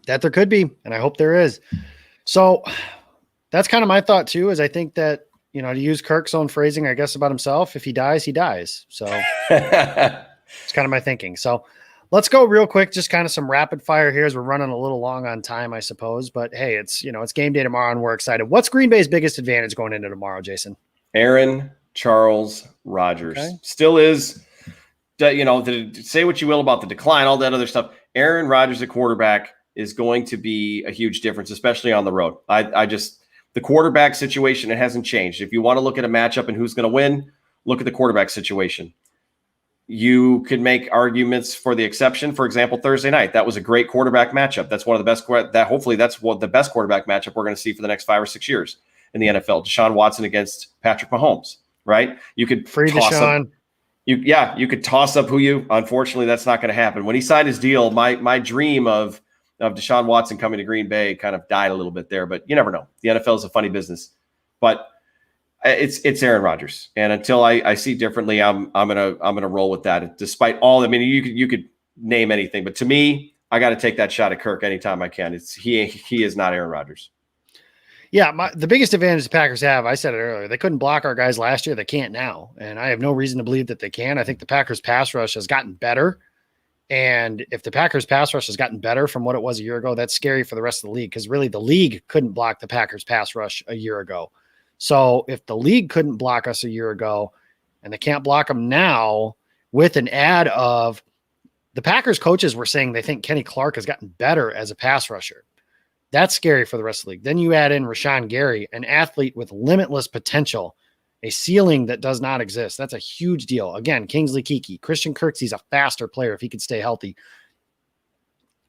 Speaker 1: That there could be, and I hope there is. So that's kind of my thought too, is I think that, to use Kirk's own phrasing, I guess, about himself, if he dies, he dies. So it's kind of my thinking. So let's go real quick, just kind of some rapid fire here as we're running a little long on time, I suppose. But hey, it's game day tomorrow and we're excited. What's Green Bay's biggest advantage going into tomorrow, Jason?
Speaker 6: Aaron Charles Rodgers.
Speaker 1: Okay.
Speaker 6: Still is, say what you will about the decline, all that other stuff. Aaron Rodgers, a quarterback, is going to be a huge difference, especially on the road. The quarterback situation, it hasn't changed. If you want to look at a matchup and who's going to win, look at the quarterback situation. You could make arguments for the exception. For example, Thursday night, that was a great quarterback matchup. That's one of the best. Hopefully, that's what the best quarterback matchup we're going to see for the next 5 or 6 years in the NFL. Deshaun Watson against Patrick Mahomes. Right? You could
Speaker 1: Free
Speaker 6: toss
Speaker 1: Deshaun.
Speaker 6: up. You could toss up who you. Unfortunately, that's not going to happen. When he signed his deal, my dream of Deshaun Watson coming to Green Bay kind of died a little bit there. But you never know. The NFL is a funny business. But it's Aaron Rodgers, and until I see differently, I'm gonna roll with that. Despite all, I mean, you could name anything, but to me, I got to take that shot at Kirk anytime I can. He is not Aaron Rodgers.
Speaker 1: Yeah, the biggest advantage the Packers have, I said it earlier, they couldn't block our guys last year. They can't now, and I have no reason to believe that they can. I think the Packers pass rush has gotten better, and if the Packers pass rush has gotten better from what it was a year ago, that's scary for the rest of the league, because really the league couldn't block the Packers pass rush a year ago. So if the league couldn't block us a year ago and they can't block them now, with an ad of the Packers coaches were saying they think Kenny Clark has gotten better as a pass rusher. That's scary for the rest of the league. Then you add in Rashawn Gary, an athlete with limitless potential, a ceiling that does not exist. That's a huge deal. Again, Kingsley Keke, Christian Kirksey's a faster player if he could stay healthy.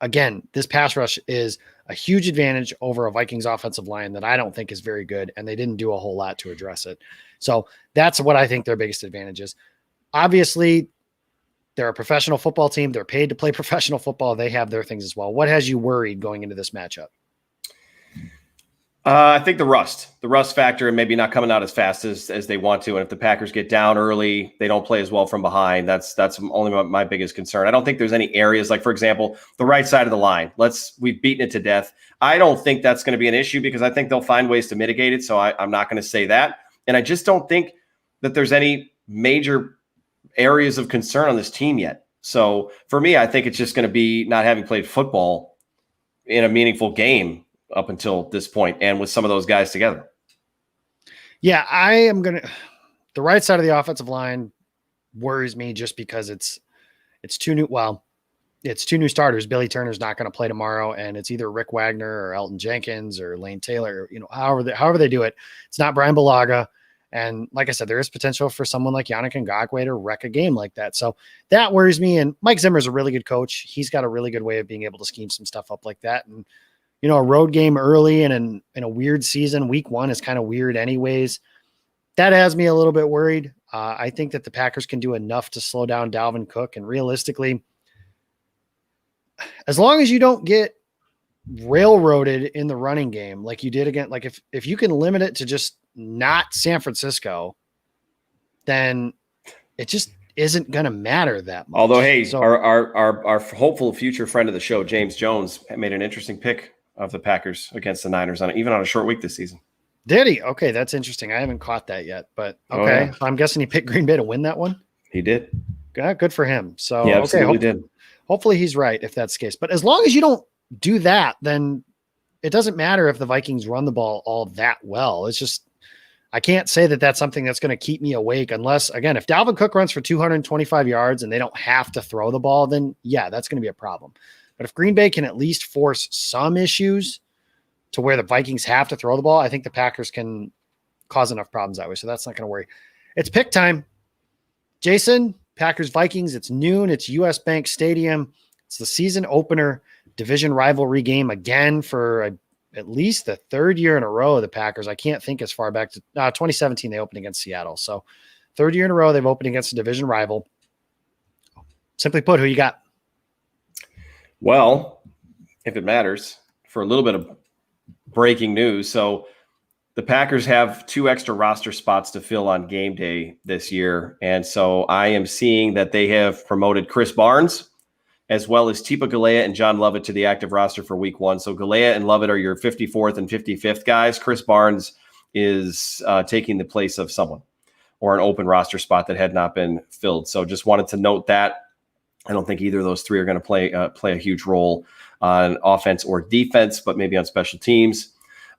Speaker 1: Again, this pass rush is a huge advantage over a Vikings offensive line that I don't think is very good, and they didn't do a whole lot to address it. So that's what I think their biggest advantage is. Obviously, they're a professional football team. They're paid to play professional football. They have their things as well. What has you worried going into this matchup?
Speaker 6: I think the rust factor, and maybe not coming out as fast as they want to. And if the Packers get down early, they don't play as well from behind. That's only my biggest concern. I don't think there's any areas like, for example, the right side of the line. We've beaten it to death. I don't think that's going to be an issue because I think they'll find ways to mitigate it. So I'm not going to say that. And I just don't think that there's any major areas of concern on this team yet. So for me, I think it's just going to be not having played football in a meaningful game up until this point and with some of those guys together.
Speaker 1: Yeah, the right side of the offensive line worries me just because it's two new starters. Billy Turner's not going to play tomorrow, and it's either Rick Wagner or Elton Jenkins or Lane Taylor, however they do it. It's not Brian Bulaga. And like I said, there is potential for someone like Yannick Ngakoue to wreck a game like that. So that worries me. And Mike Zimmer's a really good coach. He's got a really good way of being able to scheme some stuff up like that. And a road game early and in a weird season, week 1 is kind of weird anyways. That has me a little bit worried. I think that the Packers can do enough to slow down Dalvin Cook. And realistically, as long as you don't get railroaded in the running game like you did again, like if you can limit it to just not San Francisco, then it just isn't going to matter that much.
Speaker 6: Although, hey, our hopeful future friend of the show, James Jones, made an interesting pick of the Packers against the Niners even on a short week this season.
Speaker 1: Did he? Okay, that's interesting. I haven't caught that yet, but okay. Oh, yeah. I'm guessing he picked Green Bay to win that one.
Speaker 6: He did.
Speaker 1: Good for him. So
Speaker 6: he absolutely did.
Speaker 1: Hopefully he's right if that's the case. But as long as you don't do that, then it doesn't matter if the Vikings run the ball all that well. It's just, I can't say that that's something that's going to keep me awake unless, again, if Dalvin Cook runs for 225 yards and they don't have to throw the ball, then yeah, that's going to be a problem. But if Green Bay can at least force some issues to where the Vikings have to throw the ball, I think the Packers can cause enough problems that way. So that's not going to worry. It's pick time. Jason, Packers Vikings, it's noon. It's US Bank Stadium. It's the season opener division rivalry game again for at least the third year in a row of the Packers. I can't think as far back to 2017, they opened against Seattle. So third year in a row, they've opened against a division rival. Simply put, who you got?
Speaker 6: Well, if it matters, for a little bit of breaking news. So the Packers have 2 extra roster spots to fill on game day this year. And so I am seeing that they have promoted Chris Barnes as well as Tipa Galea and John Lovett to the active roster for week 1. So Galea and Lovett are your 54th and 55th guys. Chris Barnes is taking the place of someone or an open roster spot that had not been filled. So just wanted to note that. I don't think either of those 3 are going to play a huge role on offense or defense, but maybe on special teams.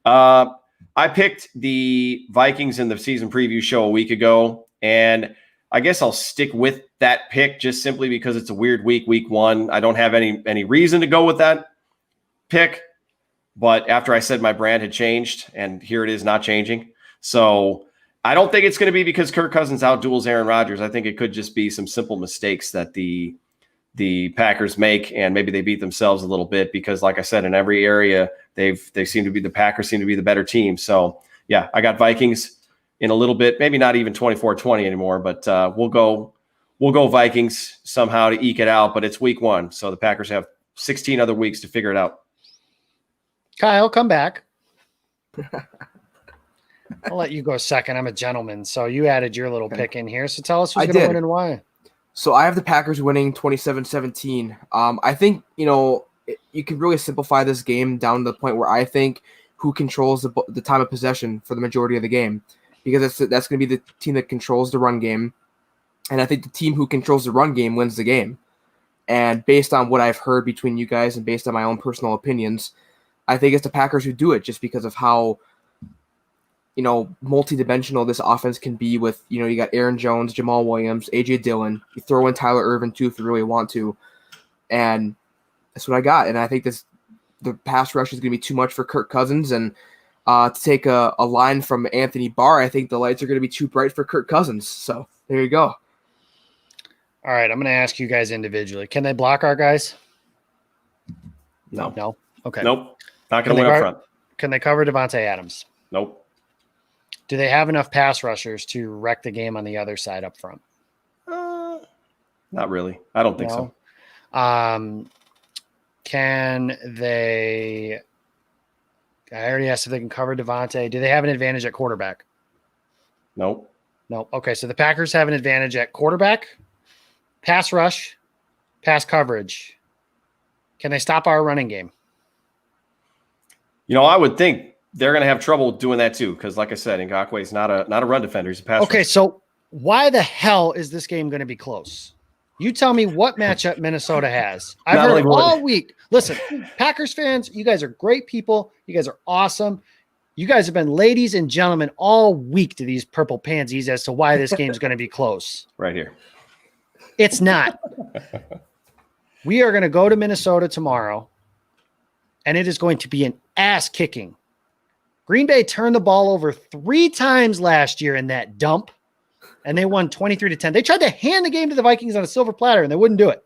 Speaker 6: I picked the Vikings in the season preview show a week ago, and I guess I'll stick with that pick just simply because it's a weird week 1. I don't have any reason to go with that pick, but after I said my brand had changed, and here it is not changing. So I don't think it's going to be because Kirk Cousins outduels Aaron Rodgers. I think it could just be some simple mistakes that the Packers make, and maybe they beat themselves a little bit because, like I said, in every area the Packers seem to be the better team. So yeah, I got Vikings in a little bit, maybe not even 24-20 anymore, but we'll go Vikings somehow to eke it out. But it's week 1, so the Packers have 16 other weeks to figure it out.
Speaker 1: Kyle, come back. I'll let you go second. I'm a gentleman, so you added your little pick in here. So tell us who's going to win and why.
Speaker 7: So I have the Packers winning 27-17. I think, you can really simplify this game down to the point where I think who controls the time of possession for the majority of the game, because that's going to be the team that controls the run game. And I think the team who controls the run game wins the game. And based on what I've heard between you guys and based on my own personal opinions, I think it's the Packers who do it just because of how, multi-dimensional this offense can be with, you got Aaron Jones, Jamal Williams, A.J. Dillon. You throw in Tyler Ervin too if you really want to. And that's what I got. And I think the pass rush is going to be too much for Kirk Cousins. And to take a line from Anthony Barr, I think the lights are going to be too bright for Kirk Cousins. So there you go.
Speaker 1: All right, I'm going to ask you guys individually. Can they block our guys?
Speaker 6: No.
Speaker 1: No? Okay.
Speaker 6: Nope. Not going to win up front.
Speaker 1: Can they cover Devontae Adams?
Speaker 6: Nope.
Speaker 1: Do they have enough pass rushers to wreck the game on the other side up front?
Speaker 6: Not really. I don't think so.
Speaker 1: Can they – I already asked if they can cover Devontae. Do they have an advantage at quarterback?
Speaker 6: Nope.
Speaker 1: No. Okay, so the Packers have an advantage at quarterback, pass rush, pass coverage. Can they stop our running game?
Speaker 6: I would think they're going to have trouble doing that too, because, like I said, Ngakwe's not a run defender; he's a pass.
Speaker 1: Okay,
Speaker 6: rusher.
Speaker 1: So why the hell is this game going to be close? You tell me what matchup Minnesota has. I've heard all week. Listen, Packers fans, you guys are great people. You guys are awesome. You guys have been ladies and gentlemen all week to these purple pansies as to why this game is going to be close.
Speaker 6: Right here.
Speaker 1: It's not. We are going to go to Minnesota tomorrow, and it is going to be an ass kicking. Green Bay turned the ball over 3 times last year in that dump, and they won 23-10. They tried to hand the game to the Vikings on a silver platter, and they wouldn't do it.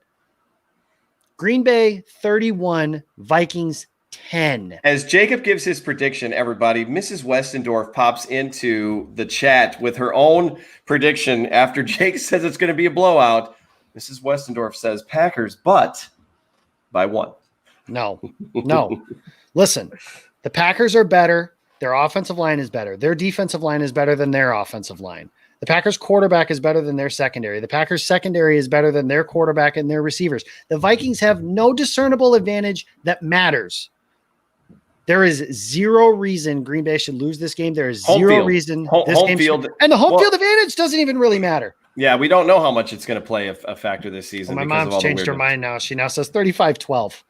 Speaker 1: Green Bay 31, Vikings 10.
Speaker 6: As Jacob gives his prediction, everybody, Mrs. Westendorf pops into the chat with her own prediction after Jake says it's going to be a blowout. Mrs. Westendorf says Packers, but by 1.
Speaker 1: No. Listen, the Packers are better. Their offensive line is better. Their defensive line is better than their offensive line. The Packers quarterback is better than their secondary. The Packers secondary is better than their quarterback and their receivers. The Vikings have no discernible advantage that matters. There is zero reason Green Bay should lose this game. There is zero reason this game should, and the home field advantage doesn't even really matter.
Speaker 6: Yeah, we don't know how much it's going to play a factor this season.
Speaker 1: Well, my mom's changed her mind now. She now says 35-12.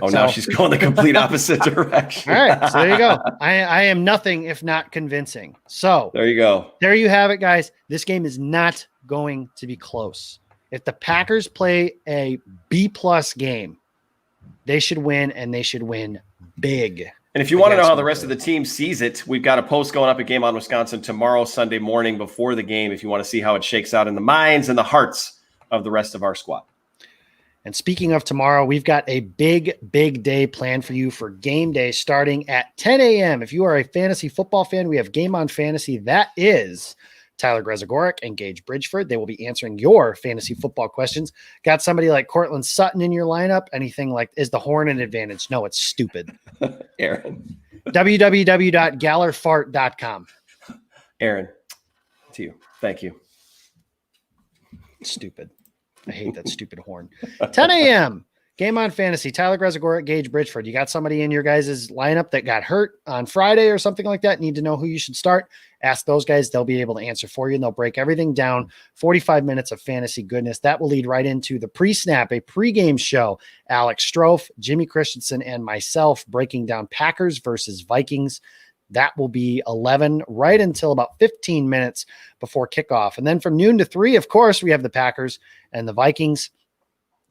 Speaker 6: Oh, now she's going the complete opposite direction.
Speaker 1: All right, so there you go. I am nothing if not convincing. So
Speaker 6: there you go.
Speaker 1: There you have it, guys. This game is not going to be close. If the Packers play a B+ game, they should win, and they should win big.
Speaker 6: And if you want to know how the rest of the team sees it, we've got a post going up at Game On Wisconsin tomorrow, Sunday morning before the game, if you want to see how it shakes out in the minds and the hearts of the rest of our squad.
Speaker 1: And speaking of tomorrow, we've got a big day planned for you for game day starting at 10 a.m. If you are a fantasy football fan, we have Game On Fantasy. That is Tyler Grezagoric and Gage Bridgeford. They will be answering your fantasy football questions. Got somebody like Cortland Sutton in your lineup? Anything like, is the horn an advantage? No, it's stupid.
Speaker 6: Aaron.
Speaker 1: www.gallerfart.com.
Speaker 6: Aaron, to you. Thank you.
Speaker 1: Stupid. I hate that stupid horn. 10 a.m. Game On Fantasy. Tyler Grezagoric, Gage Bridgeford. You got somebody in your guys' lineup that got hurt on Friday or something like that? Need to know who you should start? Ask those guys. They'll be able to answer for you, and they'll break everything down. 45 minutes of fantasy goodness. That will lead right into the pre-snap, a pregame show. Alex Strofe, Jimmy Christensen, and myself breaking down Packers versus Vikings. That will be 11 right until about 15 minutes before kickoff. And then from noon to 3, of course, we have the Packers and the Vikings.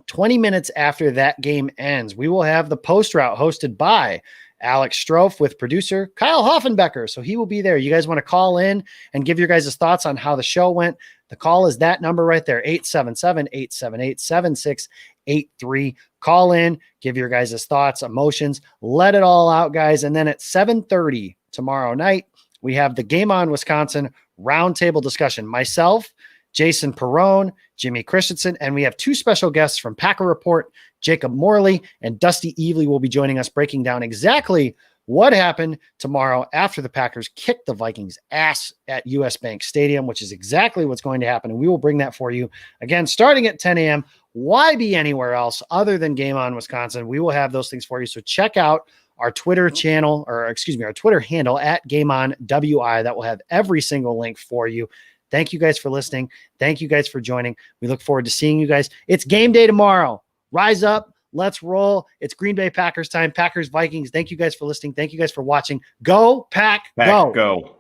Speaker 1: 20 minutes after that game ends, we will have the post route hosted by Alex Strofe with producer Kyle Hoffenbecker. So he will be there. You guys want to call in and give your guys' thoughts on how the show went. The call is that number right there, 877-878-7683. Call in, give your guys' thoughts, emotions, let it all out, guys. And then at 7:30 tomorrow night, we have the Game On Wisconsin roundtable discussion. Myself, Jason Perrone, Jimmy Christensen, and we have two special guests from Packer Report, Jacob Morley and Dusty Evely will be joining us, breaking down exactly what happened tomorrow after the Packers kicked the Vikings' ass at US Bank Stadium, which is exactly what's going to happen. And we will bring that for you again, starting at 10 a.m. Why be anywhere else other than Game On Wisconsin? We will have those things for you. So check out our Twitter channel, or excuse me, our Twitter handle at GameOnWI. That will have every single link for you. Thank you guys for listening. Thank you guys for joining. We look forward to seeing you guys. It's game day tomorrow. Rise up. Let's roll. It's Green Bay Packers time. Packers, Vikings. Thank you guys for listening. Thank you guys for watching. Go, Pack, go.
Speaker 6: Go.